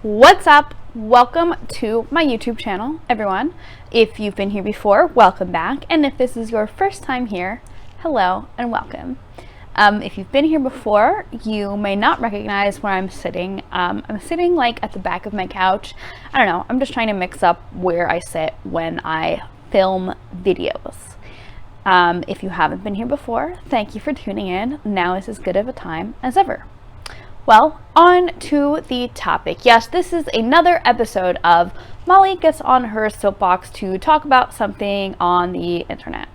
What's up? Welcome to my YouTube channel, everyone. If you've been here before, welcome back. And if this is your first time here, hello and welcome. If you've been here before, you may not recognize where I'm sitting. I'm sitting like at the back of my couch. I don't know, I'm just trying to mix up where I sit when I film videos. If you haven't been here before, thank you for tuning in. Now is as good of a time as ever. Well, on to the topic. Yes, this is another episode of Molly Gets on Her Soapbox to talk about something on the internet.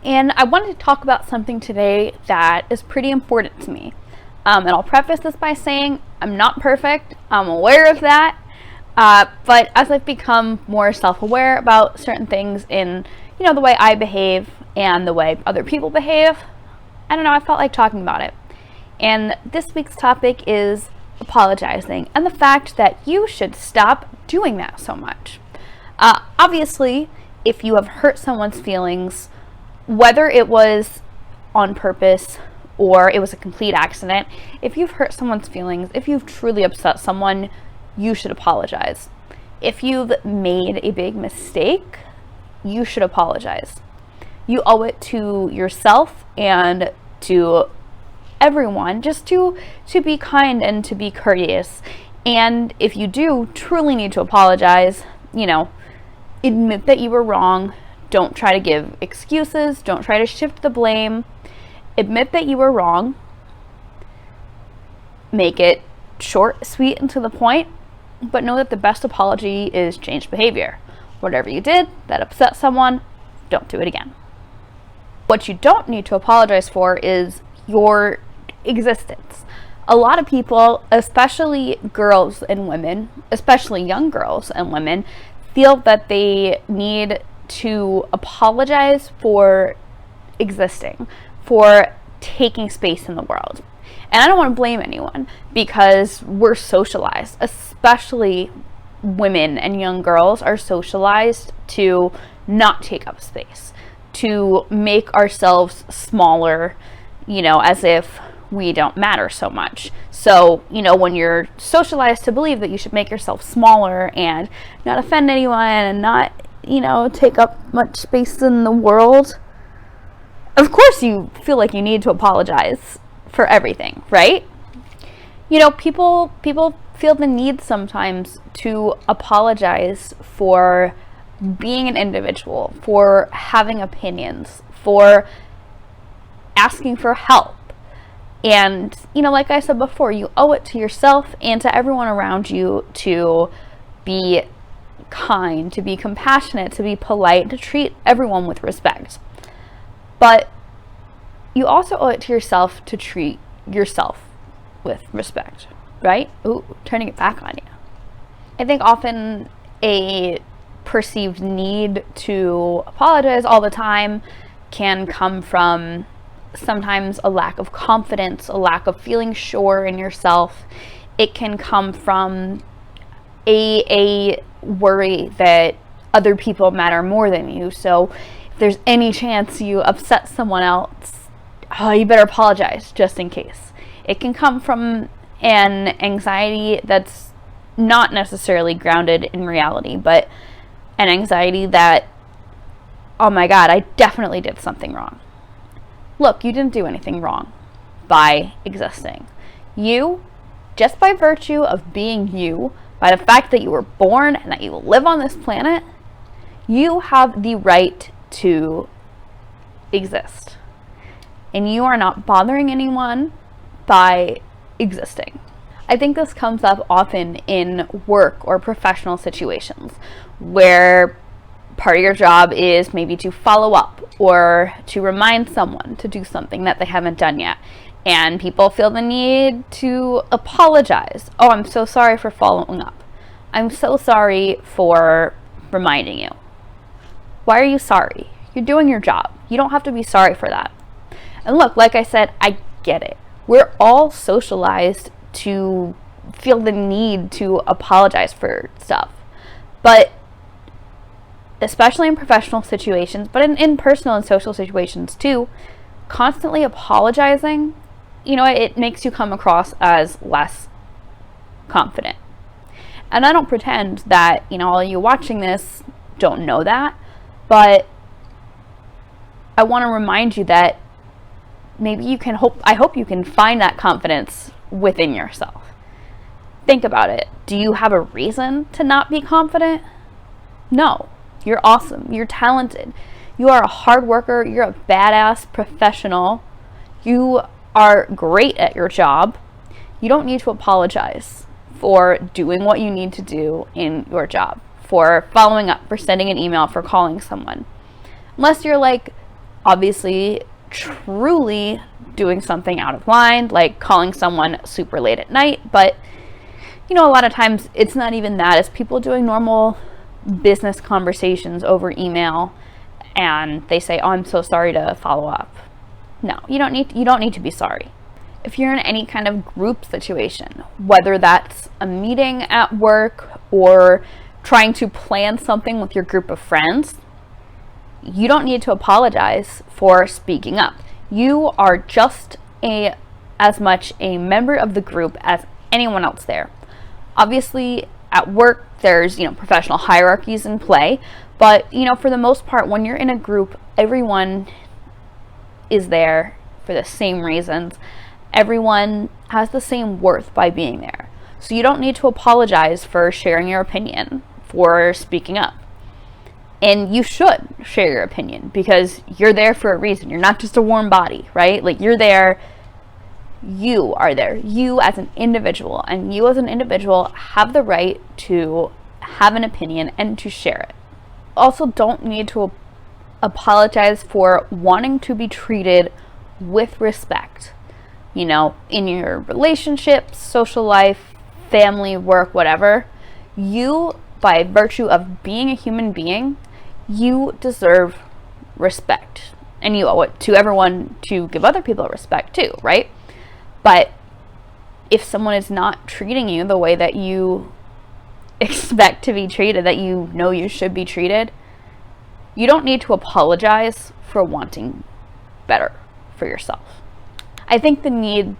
And I wanted to talk about something today that is pretty important to me. And I'll preface this by saying I'm not perfect. I'm aware of that. But as I've become more self-aware about certain things in, the way I behave and the way other people behave, I don't know, I felt like talking about it. And this week's topic is apologizing and the fact that you should stop doing that so much. Obviously, if you have hurt someone's feelings, whether it was on purpose or it was a complete accident, if you've hurt someone's feelings, if you've truly upset someone, you should apologize. If you've made a big mistake, you should apologize. You owe it to yourself and to everyone just to be kind and to be courteous. And if you do truly need to apologize, admit that you were wrong. Don't try to give excuses. Don't try to shift the blame. Admit that you were wrong. Make it short, sweet, and to the point. But know that the best apology is changed behavior. Whatever you did that upset someone, don't do it again. What you don't need to apologize for is your existence. A lot of people, especially girls and women, especially young girls and women, feel that they need to apologize for existing, for taking space in the world. And I don't want to blame anyone because we're socialized, especially women and young girls are socialized to not take up space, to make ourselves smaller, as if we don't matter so much. So, when you're socialized to believe that you should make yourself smaller and not offend anyone and not, take up much space in the world, of course you feel like you need to apologize for everything, right? People feel the need sometimes to apologize for being an individual, for having opinions, for asking for help. And, like I said before, you owe it to yourself and to everyone around you to be kind, to be compassionate, to be polite, to treat everyone with respect. But you also owe it to yourself to treat yourself with respect, right? Ooh, turning it back on you. I think often a perceived need to apologize all the time can come from sometimes a lack of confidence, a lack of feeling sure in yourself. It can come from a worry that other people matter more than you. So if there's any chance you upset someone else, you better apologize just in case. It can come from an anxiety that's not necessarily grounded in reality, but an anxiety that, oh my God, I definitely did something wrong. Look, you didn't do anything wrong by existing. You, just by virtue of being you, by the fact that you were born and that you live on this planet, you have the right to exist. And you are not bothering anyone by existing. I think this comes up often in work or professional situations where part of your job is maybe to follow up or to remind someone to do something that they haven't done yet. And people feel the need to apologize. Oh, I'm so sorry for following up. I'm so sorry for reminding you. Why are you sorry? You're doing your job. You don't have to be sorry for that. And look, like I said, I get it. We're all socialized to feel the need to apologize for stuff. But especially in professional situations, but in personal and social situations too, constantly apologizing, it makes you come across as less confident. And I don't pretend that, you know, all you watching this don't know that, but I want to remind you that maybe you can I hope you can find that confidence within yourself. Think about it. Do you have a reason to not be confident? No. You're awesome. You're talented. You are a hard worker. You're a badass professional. You are great at your job. You don't need to apologize for doing what you need to do in your job, for following up, for sending an email, for calling someone. Unless you're like obviously truly doing something out of line, like calling someone super late at night. But you know, a lot of times it's not even that. It's people doing normal business conversations over email and they say, "Oh, I'm so sorry to follow up." No, you don't need to be sorry. If you're in any kind of group situation, whether that's a meeting at work or trying to plan something with your group of friends, you don't need to apologize for speaking up. You are just as much a member of the group as anyone else there. Obviously, at work, there's, you know, professional hierarchies in play, but, you know, for the most part, when you're in a group, everyone is there for the same reasons. Everyone has the same worth by being there. So you don't need to apologize for sharing your opinion, for speaking up. And you should share your opinion because you're there for a reason. You're not just a warm body, right? Like, you're there. You are there. You as an individual. And you as an individual have the right to have an opinion and to share it. Also, don't need to apologize for wanting to be treated with respect. You know, in your relationships, social life, family, work, whatever, you, by virtue of being a human being, you deserve respect. And you owe it to everyone to give other people respect too, right? But if someone is not treating you the way that you expect to be treated, that you know you should be treated, you don't need to apologize for wanting better for yourself. I think the need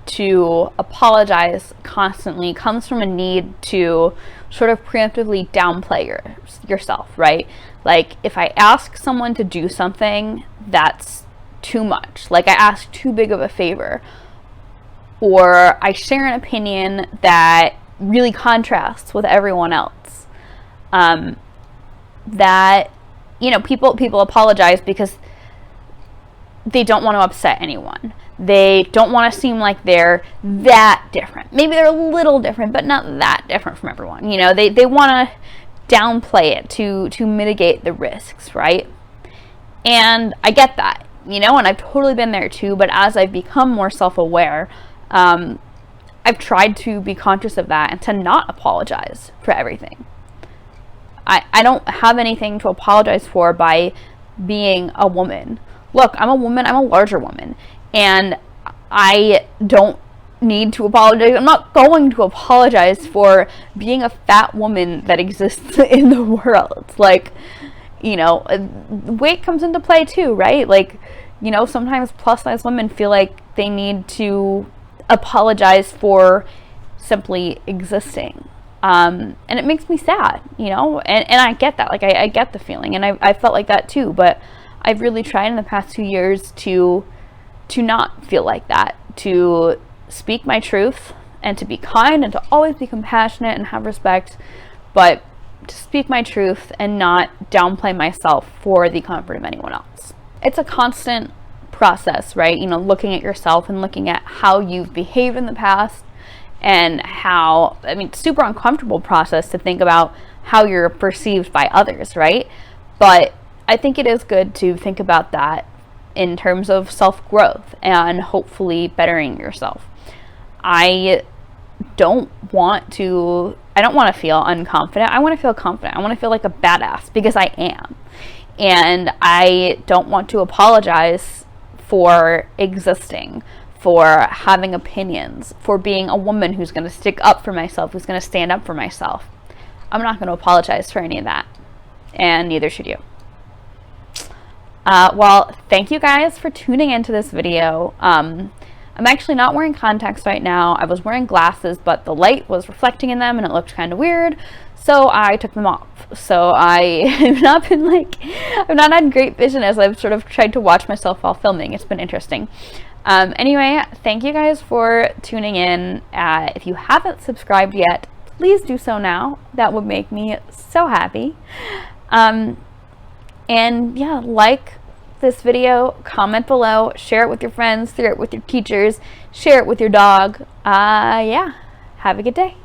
to apologize constantly comes from a need to sort of preemptively downplay yourself, right? Like, if I ask someone to do something that's too much, like I ask too big of a favor, or I share an opinion that really contrasts with everyone else, that, you know, people apologize because they don't want to upset anyone. They don't want to seem like they're that different. Maybe they're a little different, but not that different from everyone. You know, they want to downplay it to mitigate the risks, right? And I get that, you know, and I've totally been there too. But as I've become more self-aware, I've tried to be conscious of that and to not apologize for everything. I don't have anything to apologize for by being a woman. Look, I'm a woman, I'm a larger woman, and I don't need to apologize. I'm not going to apologize for being a fat woman that exists in the world. Like, you know, weight comes into play too, right? Like, you know, sometimes plus size women feel like they need to apologize for simply existing. And it makes me sad, you know, and I get that. Like, I get the feeling, and I felt like that too, but I've really tried in the past 2 years to not feel like that, to speak my truth and to be kind and to always be compassionate and have respect, but to speak my truth and not downplay myself for the comfort of anyone else. It's a constant process, right? You know, looking at yourself and looking at how you've behaved in the past and how, I mean, super uncomfortable process to think about how you're perceived by others, right? But I think it is good to think about that in terms of self-growth and hopefully bettering yourself. I don't want to feel unconfident. I want to feel confident. I want to feel like a badass because I am. And I don't want to apologize for existing, for having opinions, for being a woman who's going to stick up for myself, who's going to stand up for myself. I'm not going to apologize for any of that. And neither should you. Well, thank you guys for tuning into this video. I'm I'm actually not wearing contacts right now. I was wearing glasses, but the light was reflecting in them and it looked kind of weird, so I took them off. So I have not been I've not had great vision as I've sort of tried to watch myself while filming. It's been interesting. Anyway, thank you guys for tuning in. If you haven't subscribed yet, please do so now. That would make me so happy. And yeah, like this video, comment below, share it with your friends, share it with your teachers, share it with your dog. Yeah, have a good day.